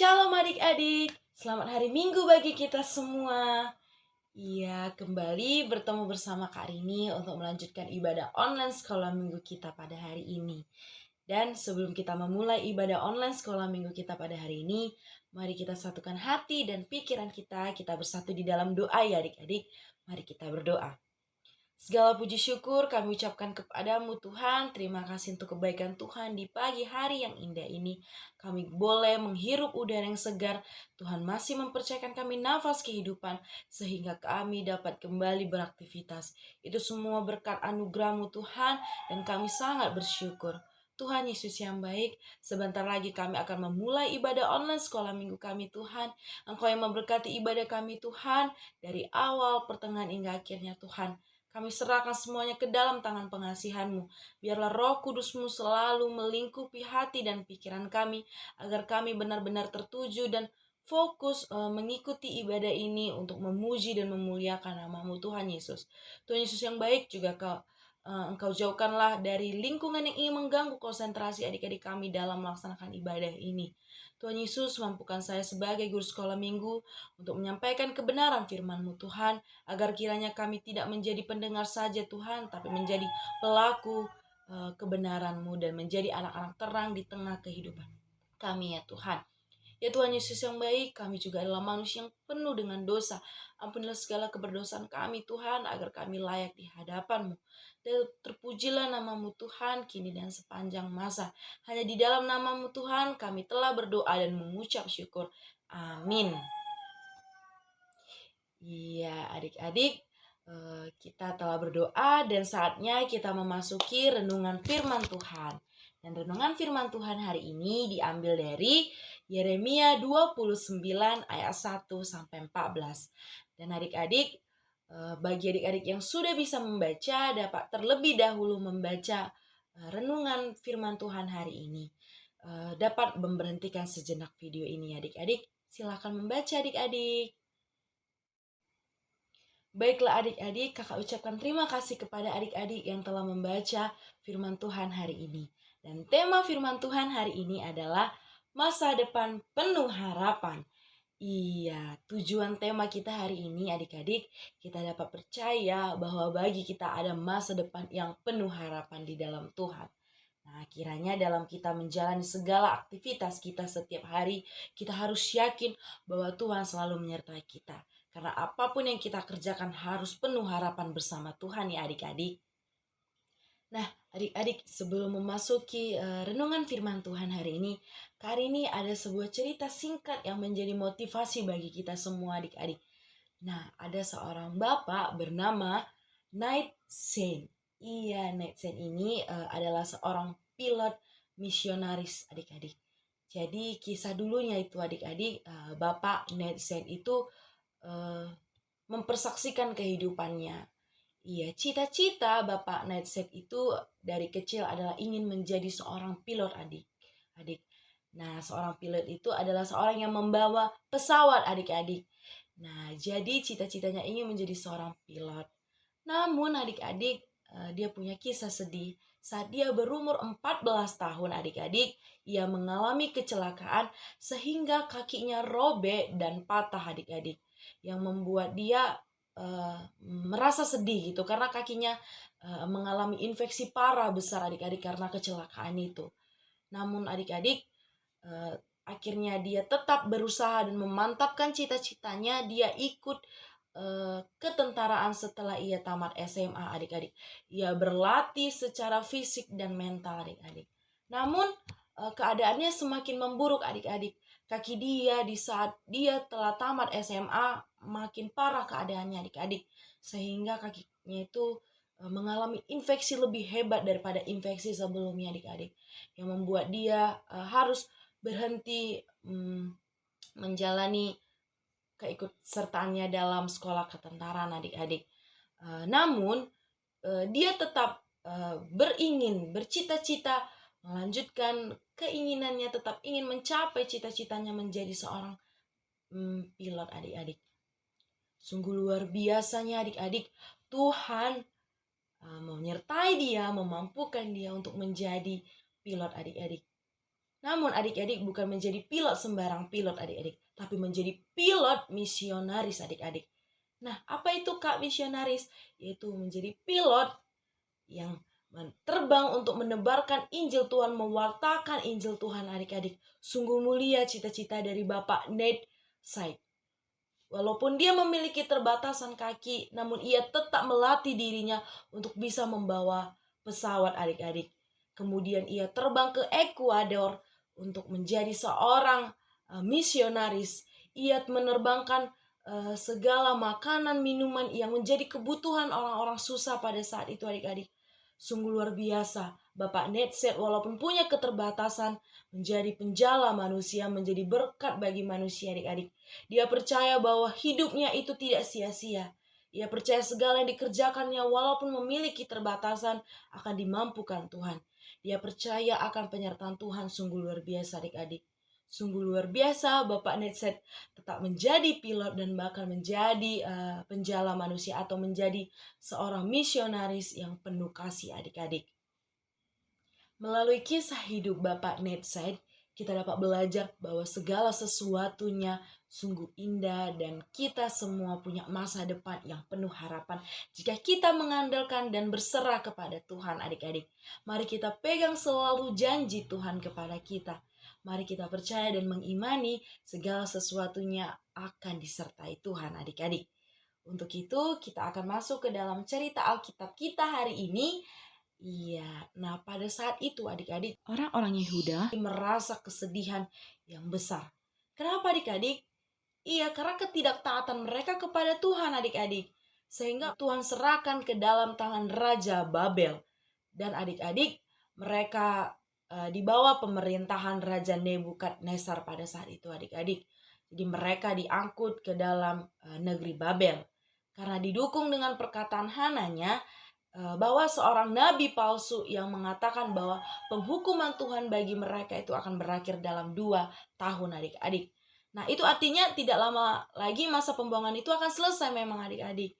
Shalom adik-adik, selamat hari Minggu bagi kita semua. Iya, kembali bertemu bersama Kak Rini untuk melanjutkan ibadah online sekolah minggu kita pada hari ini. Dan sebelum kita memulai ibadah online sekolah minggu kita pada hari ini, mari kita satukan hati dan pikiran kita bersatu di dalam doa ya adik-adik. Mari kita berdoa. Segala puji syukur kami ucapkan kepadamu Tuhan. Terima kasih untuk kebaikan Tuhan di pagi hari yang indah ini. Kami boleh menghirup udara yang segar. Tuhan masih mempercayakan kami nafas kehidupan sehingga kami dapat kembali beraktivitas. Itu semua berkat anugerah-Mu Tuhan dan kami sangat bersyukur. Tuhan Yesus yang baik, sebentar lagi kami akan memulai ibadah online sekolah minggu kami Tuhan. Engkau yang memberkati ibadah kami Tuhan dari awal, pertengahan hingga akhirnya Tuhan. Kami serahkan semuanya ke dalam tangan pengasihan-Mu. Biarlah Roh Kudus-Mu selalu melingkupi hati dan pikiran kami, agar kami benar-benar tertuju dan fokus mengikuti ibadah ini untuk memuji dan memuliakan nama-Mu Tuhan Yesus. Tuhan Yesus yang baik juga Engkau jauhkanlah dari lingkungan yang ingin mengganggu konsentrasi adik-adik kami dalam melaksanakan ibadah ini. Tuhan Yesus, mampukan saya sebagai guru sekolah minggu untuk menyampaikan kebenaran firman-Mu Tuhan, agar kiranya kami tidak menjadi pendengar saja Tuhan, tapi menjadi pelaku kebenaran-Mu dan menjadi anak-anak terang di tengah kehidupan kami ya Tuhan. Ya Tuhan Yesus yang baik, kami juga adalah manusia yang penuh dengan dosa. Ampunilah segala keberdosaan kami Tuhan, agar kami layak di hadapan-Mu. Dan terpujilah nama-Mu Tuhan, kini dan sepanjang masa. Hanya di dalam nama-Mu Tuhan, kami telah berdoa dan mengucap syukur. Amin. Iya adik-adik, kita telah berdoa dan saatnya kita memasuki renungan firman Tuhan. Dan renungan firman Tuhan hari ini diambil dari Yeremia 29 ayat 1 sampai 14. Dan adik-adik, bagi adik-adik yang sudah bisa membaca dapat terlebih dahulu membaca renungan firman Tuhan hari ini. Dapat memberhentikan sejenak video ini adik-adik. Silakan membaca adik-adik. Baiklah adik-adik, kakak ucapkan terima kasih kepada adik-adik yang telah membaca firman Tuhan hari ini. Dan tema firman Tuhan hari ini adalah masa depan penuh harapan. Iya, tujuan tema kita hari ini adik-adik, kita dapat percaya bahwa bagi kita ada masa depan yang penuh harapan di dalam Tuhan. Nah, kiranya dalam kita menjalani segala aktivitas kita setiap hari, kita harus yakin bahwa Tuhan selalu menyertai kita. Karena apapun yang kita kerjakan harus penuh harapan bersama Tuhan ya adik-adik. Nah, adik-adik sebelum memasuki renungan firman Tuhan hari ini, kali ini ada sebuah cerita singkat yang menjadi motivasi bagi kita semua adik-adik. Nah, ada seorang bapak bernama Knight Saint. Iya, Knight Saint ini adalah seorang pilot misionaris adik-adik. Jadi kisah dulunya itu adik-adik, Bapak Knight Saint itu mempersaksikan kehidupannya. Iya, cita-cita Bapak Nightset itu dari kecil adalah ingin menjadi seorang pilot adik-adik. Nah, seorang pilot itu adalah seorang yang membawa pesawat adik-adik. Nah, jadi cita-citanya ingin menjadi seorang pilot. Namun adik-adik, dia punya kisah sedih. Saat dia berumur 14 tahun adik-adik, ia mengalami kecelakaan sehingga kakinya robek dan patah adik-adik. Yang membuat dia merasa sedih gitu karena kakinya mengalami infeksi parah besar adik-adik karena kecelakaan itu. Namun adik-adik akhirnya dia tetap berusaha dan memantapkan cita-citanya. Dia ikut ketentaraan setelah ia tamat SMA adik-adik. Ia berlatih secara fisik dan mental adik-adik. Namun keadaannya semakin memburuk adik-adik. Kaki dia di saat dia telah tamat SMA makin parah keadaannya adik-adik. Sehingga kakinya itu mengalami infeksi lebih hebat daripada infeksi sebelumnya adik-adik. Yang membuat dia harus berhenti menjalani keikutsertaannya dalam sekolah ketentaraan adik-adik. Namun dia tetap bercita-cita melanjutkan keinginannya, tetap ingin mencapai cita-citanya menjadi seorang pilot adik-adik. Sungguh luar biasanya adik-adik, Tuhan menyertai dia, memampukan dia untuk menjadi pilot adik-adik. Namun adik-adik bukan menjadi pilot sembarang pilot adik-adik, tapi menjadi pilot misionaris adik-adik. Nah, apa itu Kak misionaris? Yaitu menjadi pilot yang terbang untuk menebarkan Injil Tuhan, mewartakan Injil Tuhan adik-adik. Sungguh mulia cita-cita dari Bapak Nate Said. Walaupun dia memiliki terbatasan kaki, namun ia tetap melatih dirinya untuk bisa membawa pesawat adik-adik. Kemudian ia terbang ke Ekuador untuk menjadi seorang misionaris. Ia menerbangkan segala makanan, minuman yang menjadi kebutuhan orang-orang susah pada saat itu adik-adik. Sungguh luar biasa. Bapak Netset walaupun punya keterbatasan, menjadi penjala manusia, menjadi berkat bagi manusia adik-adik. Dia percaya bahwa hidupnya itu tidak sia-sia. Ia percaya segala yang dikerjakannya walaupun memiliki keterbatasan akan dimampukan Tuhan. Dia percaya akan penyertaan Tuhan. Sungguh luar biasa adik-adik. Sungguh luar biasa Bapak Netset tetap menjadi pilot dan bahkan menjadi penjala manusia atau menjadi seorang misionaris yang penuh kasih adik-adik. Melalui kisah hidup Bapak Netset, kita dapat belajar bahwa segala sesuatunya sungguh indah dan kita semua punya masa depan yang penuh harapan jika kita mengandalkan dan berserah kepada Tuhan adik-adik. Mari kita pegang selalu janji Tuhan kepada kita. Mari kita percaya dan mengimani segala sesuatunya akan disertai Tuhan adik-adik. Untuk itu kita akan masuk ke dalam cerita Alkitab kita hari ini. Iya, nah pada saat itu adik-adik orang-orang Yehuda merasa kesedihan yang besar. Kenapa adik-adik? Iya, karena ketidaktaatan mereka kepada Tuhan adik-adik. Sehingga Tuhan serahkan ke dalam tangan Raja Babel. Dan adik-adik mereka di bawah pemerintahan Raja Nebukadnezar pada saat itu adik-adik. Jadi mereka diangkut ke dalam negeri Babel. Karena didukung dengan perkataan Hananya bahwa seorang nabi palsu yang mengatakan bahwa penghukuman Tuhan bagi mereka itu akan berakhir dalam 2 tahun adik-adik. Nah itu artinya tidak lama lagi masa pembuangan itu akan selesai memang adik-adik.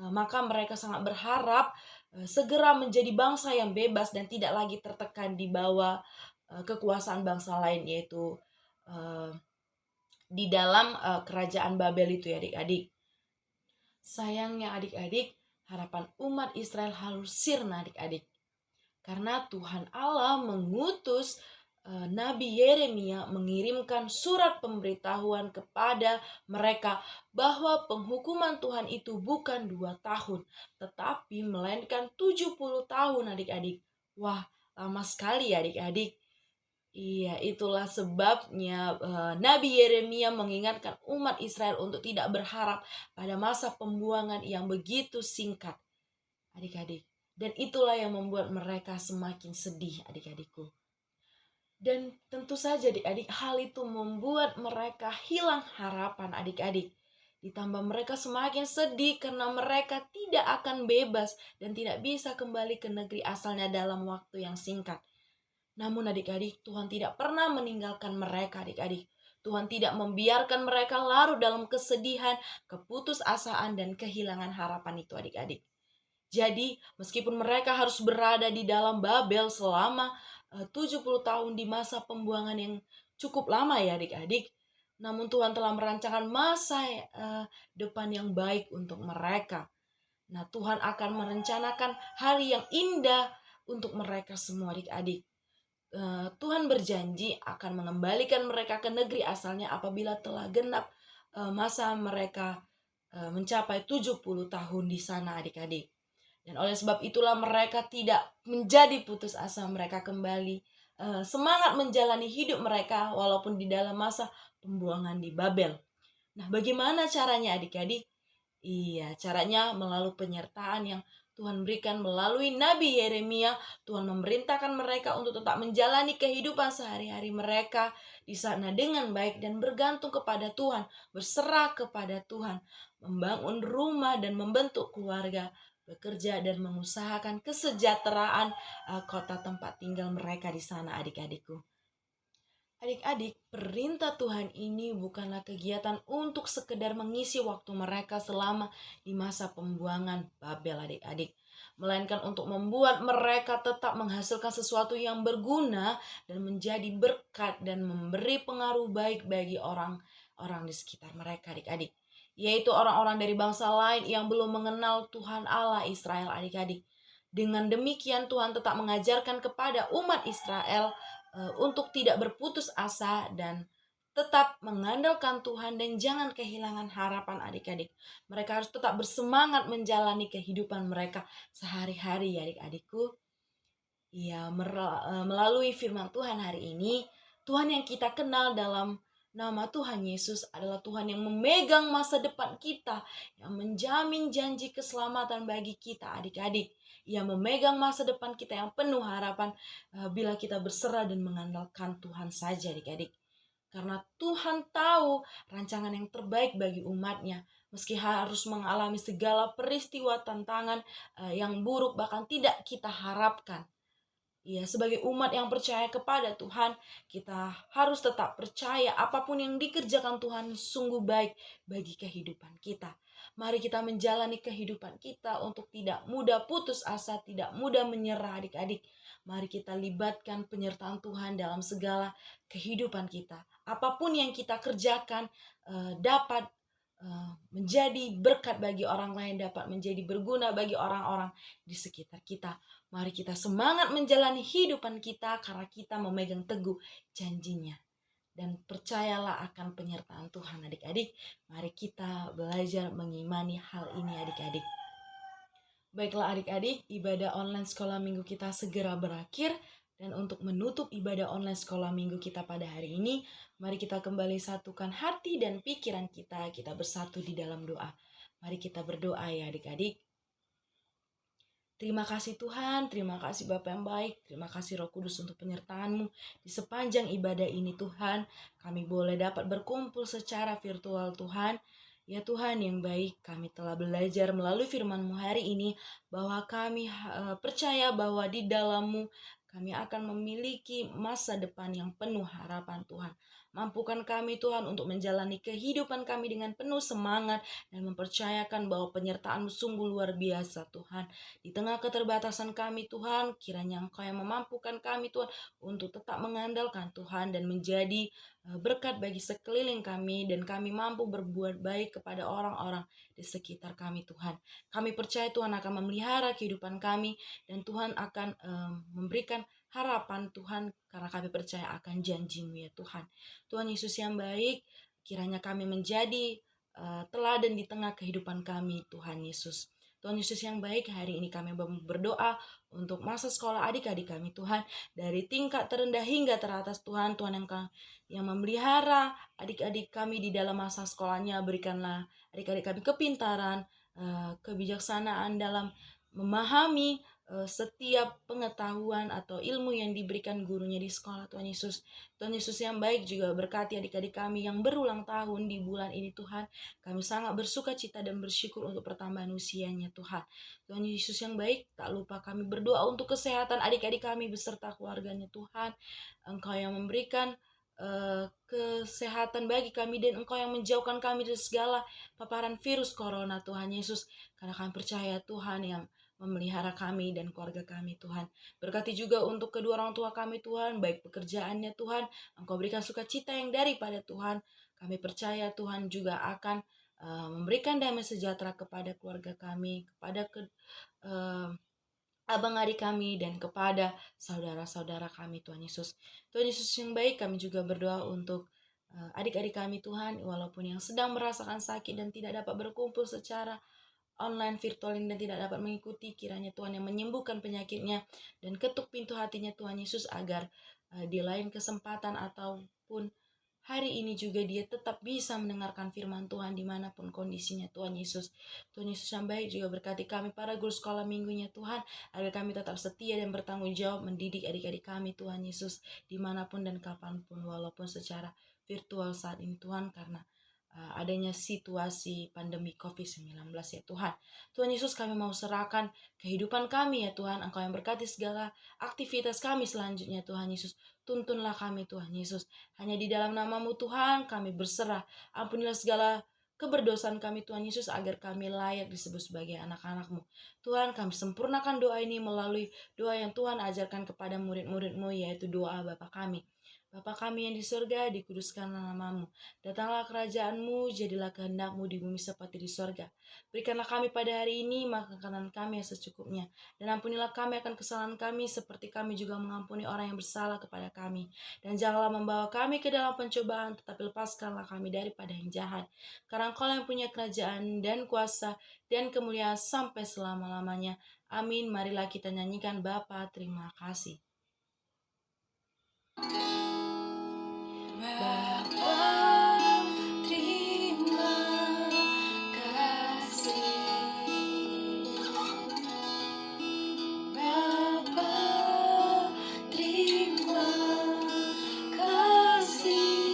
Maka mereka sangat berharap segera menjadi bangsa yang bebas dan tidak lagi tertekan di bawah kekuasaan bangsa lain, yaitu di dalam kerajaan Babel itu ya adik-adik. Sayangnya adik-adik, harapan umat Israel harus sirna adik-adik. Karena Tuhan Allah mengutus Nabi Yeremia mengirimkan surat pemberitahuan kepada mereka bahwa penghukuman Tuhan itu bukan 2 tahun, tetapi melainkan 70 tahun adik-adik. Wah, lama sekali ya adik-adik. Iya, itulah sebabnya Nabi Yeremia mengingatkan umat Israel untuk tidak berharap pada masa pembuangan yang begitu singkat, adik-adik. Dan itulah yang membuat mereka semakin sedih adik-adikku. Dan tentu saja adik-adik hal itu membuat mereka hilang harapan adik-adik. Ditambah mereka semakin sedih karena mereka tidak akan bebas dan tidak bisa kembali ke negeri asalnya dalam waktu yang singkat. Namun adik-adik, Tuhan tidak pernah meninggalkan mereka adik-adik. Tuhan tidak membiarkan mereka larut dalam kesedihan, keputusasaan, dan kehilangan harapan itu adik-adik. Jadi meskipun mereka harus berada di dalam Babel selama 70 tahun di masa pembuangan yang cukup lama ya adik-adik, namun Tuhan telah merancangkan masa depan yang baik untuk mereka. Nah, Tuhan akan merencanakan hari yang indah untuk mereka semua adik-adik. Tuhan berjanji akan mengembalikan mereka ke negeri asalnya apabila telah genap masa mereka mencapai 70 tahun di sana adik-adik. Dan oleh sebab itulah mereka tidak menjadi putus asa, mereka kembali semangat menjalani hidup mereka walaupun di dalam masa pembuangan di Babel. Nah, bagaimana caranya adik-adik? Iya, caranya melalui penyertaan yang Tuhan berikan melalui Nabi Yeremia. Tuhan memerintahkan mereka untuk tetap menjalani kehidupan sehari-hari mereka di sana dengan baik dan bergantung kepada Tuhan, berserah kepada Tuhan, membangun rumah dan membentuk keluarga, bekerja dan mengusahakan kesejahteraan kota tempat tinggal mereka di sana adik-adikku. Adik-adik, perintah Tuhan ini bukanlah kegiatan untuk sekedar mengisi waktu mereka selama di masa pembuangan Babel adik-adik. melainkan untuk membuat mereka tetap menghasilkan sesuatu yang berguna dan menjadi berkat dan memberi pengaruh baik bagi orang-orang di sekitar mereka, adik-adik. Yaitu orang-orang dari bangsa lain yang belum mengenal Tuhan Allah Israel, adik-adik. Dengan demikian Tuhan tetap mengajarkan kepada umat Israel untuk tidak berputus asa dan tetap mengandalkan Tuhan dan jangan kehilangan harapan, adik-adik. Mereka harus tetap bersemangat menjalani kehidupan mereka sehari-hari, ya adik-adikku. Ya, melalui firman Tuhan hari ini, Tuhan yang kita kenal dalam nama Tuhan Yesus adalah Tuhan yang memegang masa depan kita, yang menjamin janji keselamatan bagi kita, adik-adik. Ia memegang masa depan kita yang penuh harapan bila kita berserah dan mengandalkan Tuhan saja, adik-adik. Karena Tuhan tahu rancangan yang terbaik bagi umatnya. Meski harus mengalami segala peristiwa tantangan yang buruk bahkan tidak kita harapkan. Ya, sebagai umat yang percaya kepada Tuhan, kita harus tetap percaya apapun yang dikerjakan Tuhan sungguh baik bagi kehidupan kita. Mari kita menjalani kehidupan kita untuk tidak mudah putus asa, tidak mudah menyerah, adik-adik. Mari kita libatkan penyertaan Tuhan dalam segala kehidupan kita. Apapun yang kita kerjakan dapat menjadi berkat bagi orang lain, dapat menjadi berguna bagi orang-orang di sekitar kita. Mari kita semangat menjalani hidupan kita karena kita memegang teguh janjinya. Dan percayalah akan penyertaan Tuhan, adik-adik. Mari kita belajar mengimani hal ini, adik-adik. Baiklah adik-adik, ibadah online sekolah minggu kita segera berakhir. Dan untuk menutup ibadah online sekolah minggu kita pada hari ini, mari kita kembali satukan hati dan pikiran kita. Kita bersatu di dalam doa. Mari kita berdoa ya adik-adik. Terima kasih Tuhan, terima kasih Bapa yang baik, terima kasih Roh Kudus untuk penyertaan-Mu di sepanjang ibadah ini Tuhan. Kami boleh dapat berkumpul secara virtual Tuhan. Ya Tuhan yang baik, kami telah belajar melalui firman-Mu hari ini bahwa kami percaya bahwa di dalam-Mu kami akan memiliki masa depan yang penuh harapan Tuhan. Mampukan kami Tuhan untuk menjalani kehidupan kami dengan penuh semangat dan mempercayakan bahwa penyertaan-Mu sungguh luar biasa Tuhan. Di tengah keterbatasan kami Tuhan, kiranya Engkau yang memampukan kami Tuhan untuk tetap mengandalkan Tuhan dan menjadi berkat bagi sekeliling kami dan kami mampu berbuat baik kepada orang-orang di sekitar kami Tuhan. Kami percaya Tuhan akan memelihara kehidupan kami dan Tuhan akan memberikan harapan Tuhan karena kami percaya akan janji-Mu ya Tuhan. Tuhan Yesus yang baik, kiranya kami menjadi teladan di tengah kehidupan kami Tuhan Yesus. Tuhan Yesus yang baik, hari ini kami berdoa untuk masa sekolah adik-adik kami Tuhan. Dari tingkat terendah hingga teratas Tuhan, Tuhan yang memelihara adik-adik kami di dalam masa sekolahnya. Berikanlah adik-adik kami kepintaran, kebijaksanaan dalam memahami setiap pengetahuan atau ilmu yang diberikan gurunya di sekolah Tuhan Yesus. Tuhan Yesus yang baik juga berkati adik-adik kami yang berulang tahun di bulan ini Tuhan. Kami sangat bersuka cita dan bersyukur untuk pertambahan usianya Tuhan. Tuhan Yesus yang baik, tak lupa kami berdoa untuk kesehatan adik-adik kami beserta keluarganya Tuhan. Engkau yang memberikan kesehatan bagi kami dan Engkau yang menjauhkan kami dari segala paparan virus corona Tuhan Yesus. Karena kami percaya Tuhan yang memelihara kami dan keluarga kami Tuhan. Berkati juga untuk kedua orang tua kami Tuhan, baik pekerjaannya Tuhan, Engkau berikan sukacita yang daripada Tuhan. Kami percaya Tuhan juga akan memberikan damai sejahtera kepada keluarga kami, kepada abang adik kami dan kepada saudara-saudara kami Tuhan Yesus. Tuhan Yesus yang baik, kami juga berdoa untuk adik-adik kami Tuhan, walaupun yang sedang merasakan sakit dan tidak dapat berkumpul secara online virtual dan tidak dapat mengikuti, kiranya Tuhan yang menyembuhkan penyakitnya dan ketuk pintu hatinya Tuhan Yesus agar di lain kesempatan ataupun hari ini juga dia tetap bisa mendengarkan firman Tuhan dimanapun kondisinya Tuhan Yesus. Tuhan Yesus yang baik juga berkati kami para guru sekolah minggunya Tuhan, agar kami tetap setia dan bertanggung jawab mendidik adik-adik kami Tuhan Yesus dimanapun dan kapanpun, walaupun secara virtual saat ini Tuhan, karena adanya situasi pandemi COVID-19 ya Tuhan. Tuhan Yesus, kami mau serahkan kehidupan kami ya Tuhan. Engkau yang berkati segala aktivitas kami selanjutnya Tuhan Yesus. Tuntunlah kami Tuhan Yesus. Hanya di dalam nama-Mu Tuhan kami berserah. Ampunilah segala keberdosaan kami Tuhan Yesus, agar kami layak disebut sebagai anak-anak-Mu. Tuhan, kami sempurnakan doa ini melalui doa yang Tuhan ajarkan kepada murid-murid-Mu, yaitu doa Bapa kami. Bapa kami yang di surga, dikuduskanlah nama-Mu. Datanglah kerajaan-Mu, jadilah kehendak-Mu di bumi seperti di surga. Berikanlah kami pada hari ini makanan kami yang secukupnya. Dan ampunilah kami akan kesalahan kami, seperti kami juga mengampuni orang yang bersalah kepada kami. Dan janganlah membawa kami ke dalam pencobaan, tetapi lepaskanlah kami daripada yang jahat. Karena Engkau yang punya kerajaan dan kuasa dan kemuliaan sampai selama-lamanya. Amin. Marilah kita nyanyikan Bapa, terima kasih. Bapa, terima kasih. Bapa, terima kasih.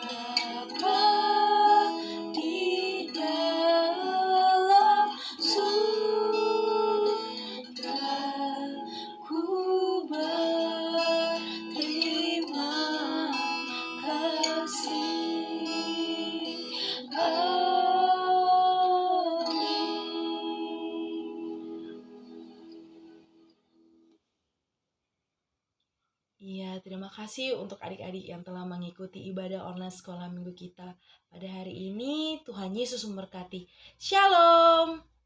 Bapa di dalam surga, ku berterima kasih. Iya, terima kasih untuk adik-adik yang telah mengikuti ibadah online sekolah minggu kita pada hari ini. Tuhan Yesus memberkati. Shalom.